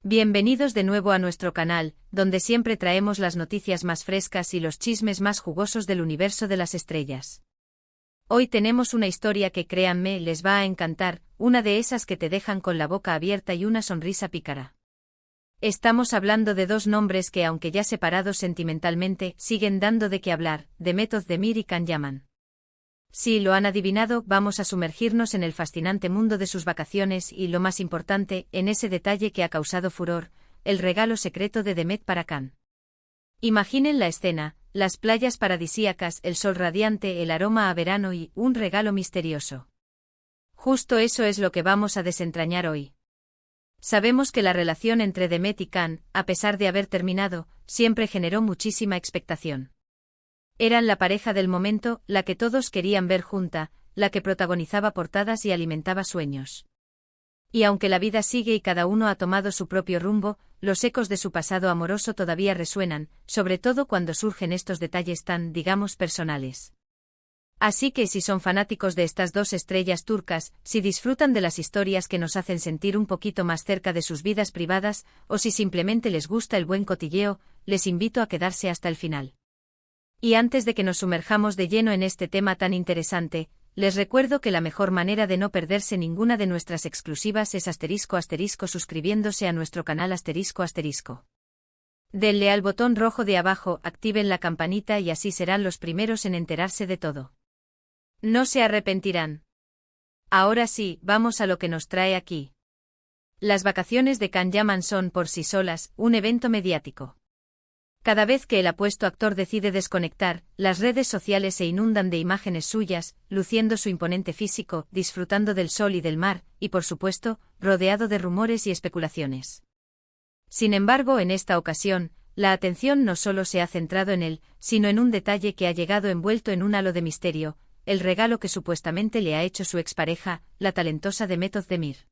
Bienvenidos de nuevo a nuestro canal, donde siempre traemos las noticias más frescas y los chismes más jugosos del universo de las estrellas. Hoy tenemos una historia que créanme les va a encantar, una de esas que te dejan con la boca abierta y una sonrisa pícara. Estamos hablando de dos nombres que aunque ya separados sentimentalmente, siguen dando de qué hablar, Demet Özdemir y Can Yaman. Si lo han adivinado, vamos a sumergirnos en el fascinante mundo de sus vacaciones y, lo más importante, en ese detalle que ha causado furor, el regalo secreto de Demet para Can. Imaginen la escena, las playas paradisíacas, el sol radiante, el aroma a verano y un regalo misterioso. Justo eso es lo que vamos a desentrañar hoy. Sabemos que la relación entre Demet y Can, a pesar de haber terminado, siempre generó muchísima expectación. Eran la pareja del momento, la que todos querían ver junta, la que protagonizaba portadas y alimentaba sueños. Y aunque la vida sigue y cada uno ha tomado su propio rumbo, los ecos de su pasado amoroso todavía resuenan, sobre todo cuando surgen estos detalles tan, digamos, personales. Así que si son fanáticos de estas dos estrellas turcas, si disfrutan de las historias que nos hacen sentir un poquito más cerca de sus vidas privadas, o si simplemente les gusta el buen cotilleo, les invito a quedarse hasta el final. Y antes de que nos sumerjamos de lleno en este tema tan interesante, les recuerdo que la mejor manera de no perderse ninguna de nuestras exclusivas es ** suscribiéndose a nuestro canal ***. Denle al botón rojo de abajo, activen la campanita y así serán los primeros en enterarse de todo. No se arrepentirán. Ahora sí, vamos a lo que nos trae aquí. Las vacaciones de Can Yaman son por sí solas un evento mediático. Cada vez que el apuesto actor decide desconectar, las redes sociales se inundan de imágenes suyas, luciendo su imponente físico, disfrutando del sol y del mar, y por supuesto, rodeado de rumores y especulaciones. Sin embargo, en esta ocasión, la atención no solo se ha centrado en él, sino en un detalle que ha llegado envuelto en un halo de misterio, el regalo que supuestamente le ha hecho su expareja, la talentosa Demet Özdemir.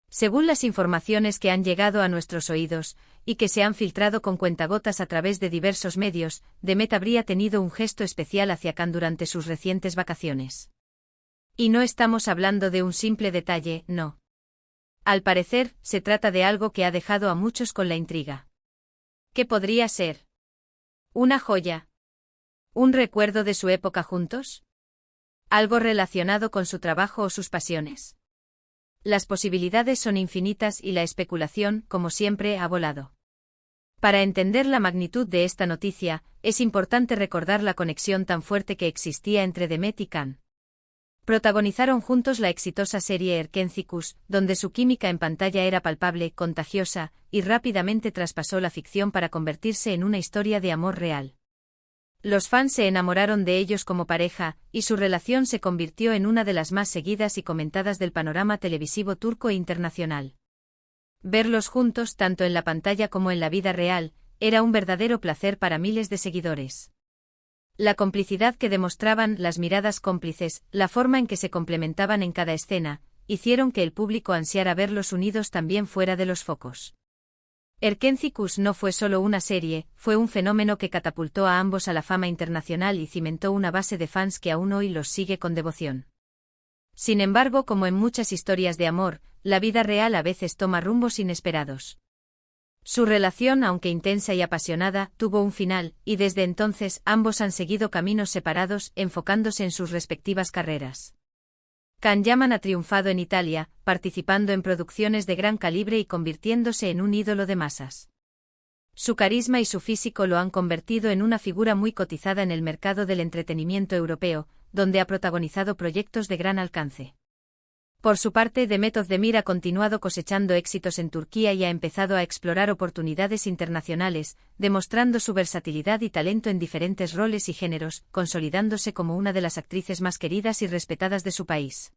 Según las informaciones que han llegado a nuestros oídos, y que se han filtrado con cuentagotas a través de diversos medios, Demet habría tenido un gesto especial hacia Can durante sus recientes vacaciones. Y no estamos hablando de un simple detalle, no. Al parecer, se trata de algo que ha dejado a muchos con la intriga. ¿Qué podría ser? ¿Una joya? ¿Un recuerdo de su época juntos? ¿Algo relacionado con su trabajo o sus pasiones? Las posibilidades son infinitas y la especulación, como siempre, ha volado. Para entender la magnitud de esta noticia, es importante recordar la conexión tan fuerte que existía entre Demet y Can. Protagonizaron juntos la exitosa serie Erkenci, donde su química en pantalla era palpable, contagiosa, y rápidamente traspasó la ficción para convertirse en una historia de amor real. Los fans se enamoraron de ellos como pareja, y su relación se convirtió en una de las más seguidas y comentadas del panorama televisivo turco e internacional. Verlos juntos, tanto en la pantalla como en la vida real, era un verdadero placer para miles de seguidores. La complicidad que demostraban, las miradas cómplices, la forma en que se complementaban en cada escena, hicieron que el público ansiara verlos unidos también fuera de los focos. Erkenci no fue solo una serie, fue un fenómeno que catapultó a ambos a la fama internacional y cimentó una base de fans que aún hoy los sigue con devoción. Sin embargo, como en muchas historias de amor, la vida real a veces toma rumbos inesperados. Su relación, aunque intensa y apasionada, tuvo un final, y desde entonces ambos han seguido caminos separados, enfocándose en sus respectivas carreras. Can Yaman ha triunfado en Italia, participando en producciones de gran calibre y convirtiéndose en un ídolo de masas. Su carisma y su físico lo han convertido en una figura muy cotizada en el mercado del entretenimiento europeo, donde ha protagonizado proyectos de gran alcance. Por su parte, Demet Özdemir ha continuado cosechando éxitos en Turquía y ha empezado a explorar oportunidades internacionales, demostrando su versatilidad y talento en diferentes roles y géneros, consolidándose como una de las actrices más queridas y respetadas de su país.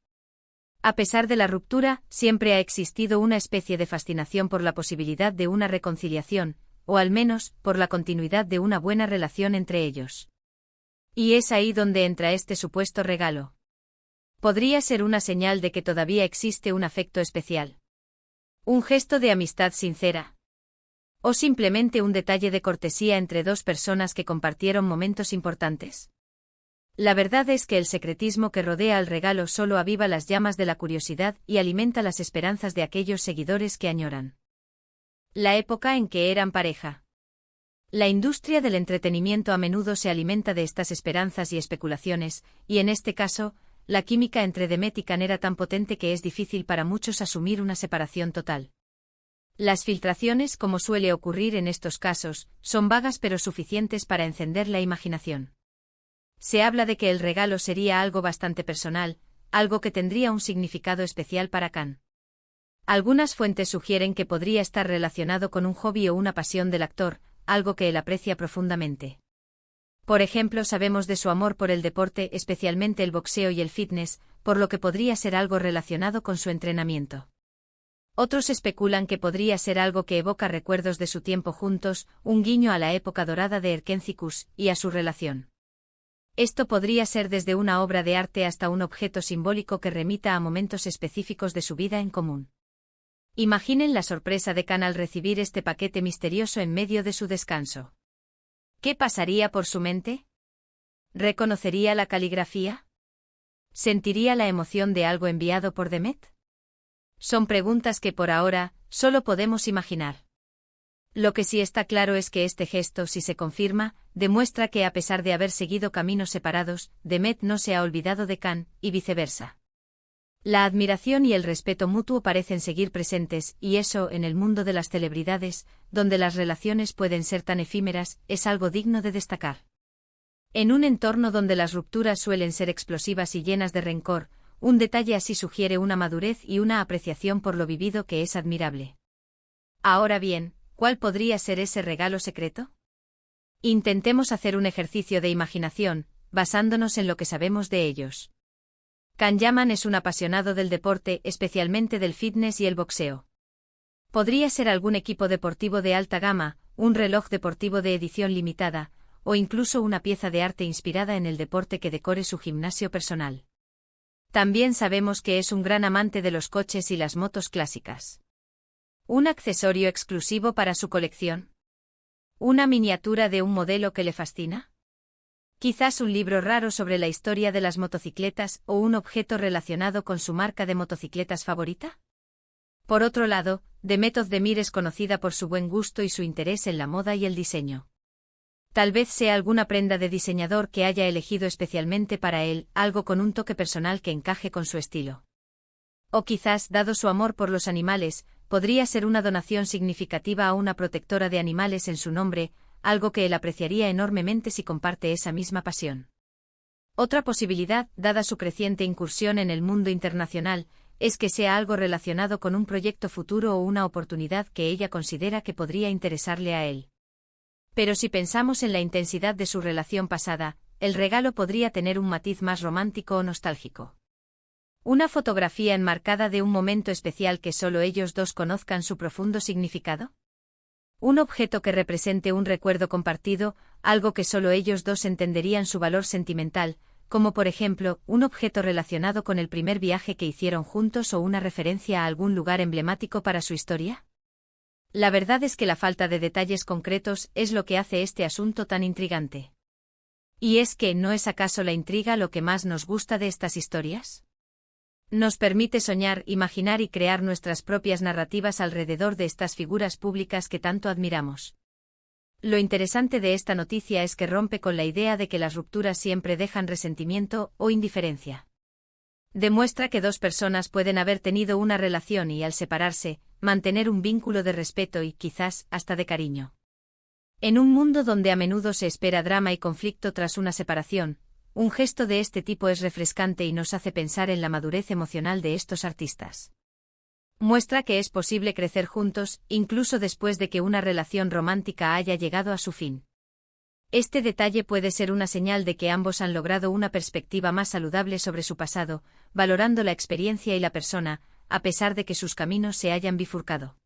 A pesar de la ruptura, siempre ha existido una especie de fascinación por la posibilidad de una reconciliación, o al menos, por la continuidad de una buena relación entre ellos. Y es ahí donde entra este supuesto regalo. Podría ser una señal de que todavía existe un afecto especial. Un gesto de amistad sincera. O simplemente un detalle de cortesía entre dos personas que compartieron momentos importantes. La verdad es que el secretismo que rodea al regalo solo aviva las llamas de la curiosidad y alimenta las esperanzas de aquellos seguidores que añoran La época en que eran pareja. La industria del entretenimiento a menudo se alimenta de estas esperanzas y especulaciones, y en este caso, la química entre Demet y Can era tan potente que es difícil para muchos asumir una separación total. Las filtraciones, como suele ocurrir en estos casos, son vagas pero suficientes para encender la imaginación. Se habla de que el regalo sería algo bastante personal, algo que tendría un significado especial para Can. Algunas fuentes sugieren que podría estar relacionado con un hobby o una pasión del actor, algo que él aprecia profundamente. Por ejemplo, sabemos de su amor por el deporte, especialmente el boxeo y el fitness, por lo que podría ser algo relacionado con su entrenamiento. Otros especulan que podría ser algo que evoca recuerdos de su tiempo juntos, un guiño a la época dorada de Erkentzicus y a su relación. Esto podría ser desde una obra de arte hasta un objeto simbólico que remita a momentos específicos de su vida en común. Imaginen la sorpresa de Can al recibir este paquete misterioso en medio de su descanso. ¿Qué pasaría por su mente? ¿Reconocería la caligrafía? ¿Sentiría la emoción de algo enviado por Demet? Son preguntas que por ahora solo podemos imaginar. Lo que sí está claro es que este gesto, si se confirma, demuestra que a pesar de haber seguido caminos separados, Demet no se ha olvidado de Can, y viceversa. La admiración y el respeto mutuo parecen seguir presentes, y eso, en el mundo de las celebridades, donde las relaciones pueden ser tan efímeras, es algo digno de destacar. En un entorno donde las rupturas suelen ser explosivas y llenas de rencor, un detalle así sugiere una madurez y una apreciación por lo vivido que es admirable. Ahora bien, ¿cuál podría ser ese regalo secreto? Intentemos hacer un ejercicio de imaginación, basándonos en lo que sabemos de ellos. Can Yaman es un apasionado del deporte, especialmente del fitness y el boxeo. Podría ser algún equipo deportivo de alta gama, un reloj deportivo de edición limitada, o incluso una pieza de arte inspirada en el deporte que decore su gimnasio personal. También sabemos que es un gran amante de los coches y las motos clásicas. ¿Un accesorio exclusivo para su colección? ¿Una miniatura de un modelo que le fascina? Quizás un libro raro sobre la historia de las motocicletas o un objeto relacionado con su marca de motocicletas favorita. Por otro lado, Demet Özdemir es conocida por su buen gusto y su interés en la moda y el diseño. Tal vez sea alguna prenda de diseñador que haya elegido especialmente para él, algo con un toque personal que encaje con su estilo. O quizás, dado su amor por los animales, podría ser una donación significativa a una protectora de animales en su nombre, algo que él apreciaría enormemente si comparte esa misma pasión. Otra posibilidad, dada su creciente incursión en el mundo internacional, es que sea algo relacionado con un proyecto futuro o una oportunidad que ella considera que podría interesarle a él. Pero si pensamos en la intensidad de su relación pasada, el regalo podría tener un matiz más romántico o nostálgico. ¿Una fotografía enmarcada de un momento especial que solo ellos dos conozcan su profundo significado? ¿Un objeto que represente un recuerdo compartido, algo que solo ellos dos entenderían su valor sentimental, como por ejemplo, un objeto relacionado con el primer viaje que hicieron juntos o una referencia a algún lugar emblemático para su historia? La verdad es que la falta de detalles concretos es lo que hace este asunto tan intrigante. ¿Y es que no es acaso la intriga lo que más nos gusta de estas historias? Nos permite soñar, imaginar y crear nuestras propias narrativas alrededor de estas figuras públicas que tanto admiramos. Lo interesante de esta noticia es que rompe con la idea de que las rupturas siempre dejan resentimiento o indiferencia. Demuestra que dos personas pueden haber tenido una relación y al separarse, mantener un vínculo de respeto y, quizás, hasta de cariño. En un mundo donde a menudo se espera drama y conflicto tras una separación, un gesto de este tipo es refrescante y nos hace pensar en la madurez emocional de estos artistas. Muestra que es posible crecer juntos, incluso después de que una relación romántica haya llegado a su fin. Este detalle puede ser una señal de que ambos han logrado una perspectiva más saludable sobre su pasado, valorando la experiencia y la persona, a pesar de que sus caminos se hayan bifurcado.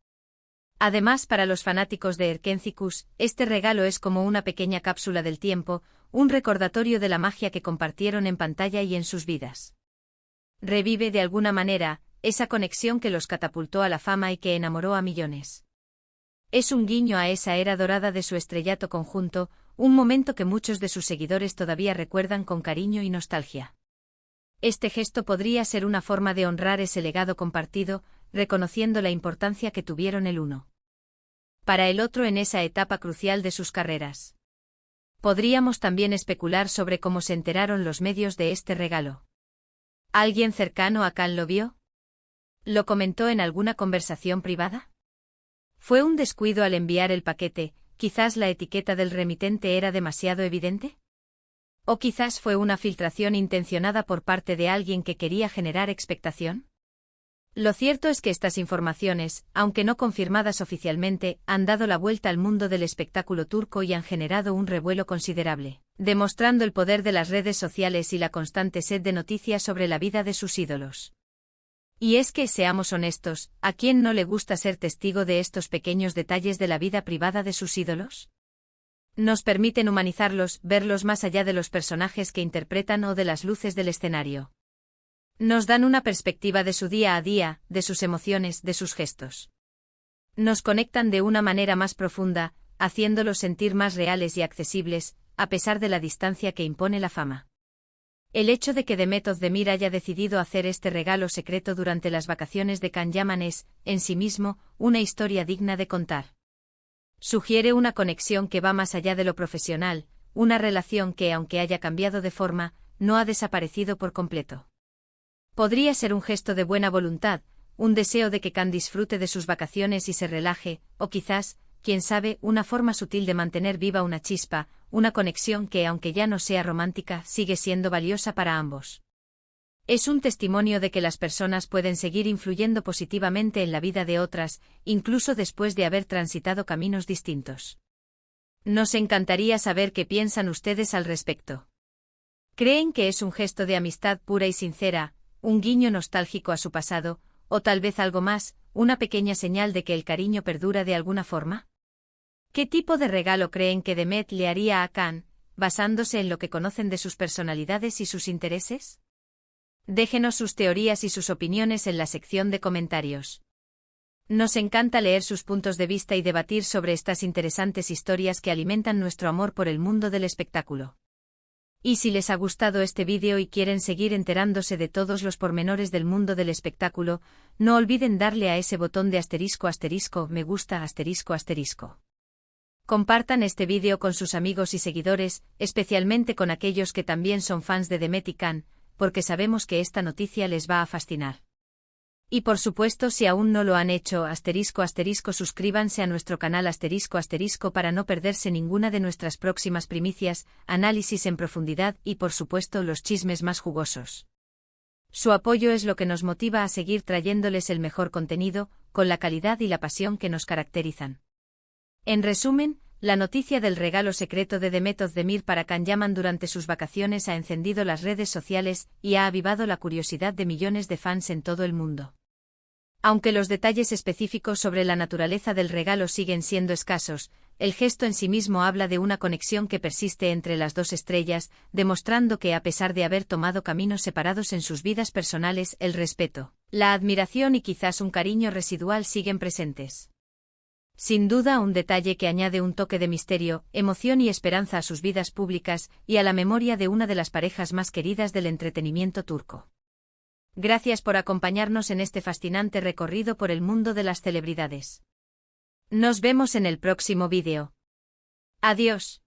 Además, para los fanáticos de Erkentzicus, este regalo es como una pequeña cápsula del tiempo, un recordatorio de la magia que compartieron en pantalla y en sus vidas. Revive de alguna manera esa conexión que los catapultó a la fama y que enamoró a millones. Es un guiño a esa era dorada de su estrellato conjunto, un momento que muchos de sus seguidores todavía recuerdan con cariño y nostalgia. Este gesto podría ser una forma de honrar ese legado compartido, reconociendo la importancia que tuvieron el uno para el otro en esa etapa crucial de sus carreras. Podríamos también especular sobre cómo se enteraron los medios de este regalo. ¿Alguien cercano a Khan lo vio? ¿Lo comentó en alguna conversación privada? ¿Fue un descuido al enviar el paquete? ¿Quizás la etiqueta del remitente era demasiado evidente? ¿O quizás fue una filtración intencionada por parte de alguien que quería generar expectación? Lo cierto es que estas informaciones, aunque no confirmadas oficialmente, han dado la vuelta al mundo del espectáculo turco y han generado un revuelo considerable, demostrando el poder de las redes sociales y la constante sed de noticias sobre la vida de sus ídolos. Y es que, seamos honestos, ¿a quién no le gusta ser testigo de estos pequeños detalles de la vida privada de sus ídolos? Nos permiten humanizarlos, verlos más allá de los personajes que interpretan o de las luces del escenario. Nos dan una perspectiva de su día a día, de sus emociones, de sus gestos. Nos conectan de una manera más profunda, haciéndolos sentir más reales y accesibles, a pesar de la distancia que impone la fama. El hecho de que Demet Özdemir haya decidido hacer este regalo secreto durante las vacaciones de Can Yaman es, en sí mismo, una historia digna de contar. Sugiere una conexión que va más allá de lo profesional, una relación que, aunque haya cambiado de forma, no ha desaparecido por completo. Podría ser un gesto de buena voluntad, un deseo de que Khan disfrute de sus vacaciones y se relaje, o quizás, quién sabe, una forma sutil de mantener viva una chispa, una conexión que, aunque ya no sea romántica, sigue siendo valiosa para ambos. Es un testimonio de que las personas pueden seguir influyendo positivamente en la vida de otras, incluso después de haber transitado caminos distintos. Nos encantaría saber qué piensan ustedes al respecto. ¿Creen que es un gesto de amistad pura y sincera, un guiño nostálgico a su pasado, o tal vez algo más, una pequeña señal de que el cariño perdura de alguna forma? ¿Qué tipo de regalo creen que Demet le haría a Khan, basándose en lo que conocen de sus personalidades y sus intereses? Déjenos sus teorías y sus opiniones en la sección de comentarios. Nos encanta leer sus puntos de vista y debatir sobre estas interesantes historias que alimentan nuestro amor por el mundo del espectáculo. Y si les ha gustado este vídeo y quieren seguir enterándose de todos los pormenores del mundo del espectáculo, no olviden darle a ese botón de *** me gusta ***. Compartan este vídeo con sus amigos y seguidores, especialmente con aquellos que también son fans de Demet y Khan, porque sabemos que esta noticia les va a fascinar. Y por supuesto, si aún no lo han hecho, *** suscríbanse a nuestro canal *** para no perderse ninguna de nuestras próximas primicias, análisis en profundidad y por supuesto los chismes más jugosos. Su apoyo es lo que nos motiva a seguir trayéndoles el mejor contenido, con la calidad y la pasión que nos caracterizan. En resumen, la noticia del regalo secreto de Demet Özdemir para Can Yaman durante sus vacaciones ha encendido las redes sociales y ha avivado la curiosidad de millones de fans en todo el mundo. Aunque los detalles específicos sobre la naturaleza del regalo siguen siendo escasos, el gesto en sí mismo habla de una conexión que persiste entre las dos estrellas, demostrando que a pesar de haber tomado caminos separados en sus vidas personales, el respeto, la admiración y quizás un cariño residual siguen presentes. Sin duda, un detalle que añade un toque de misterio, emoción y esperanza a sus vidas públicas y a la memoria de una de las parejas más queridas del entretenimiento turco. Gracias por acompañarnos en este fascinante recorrido por el mundo de las celebridades. Nos vemos en el próximo vídeo. Adiós.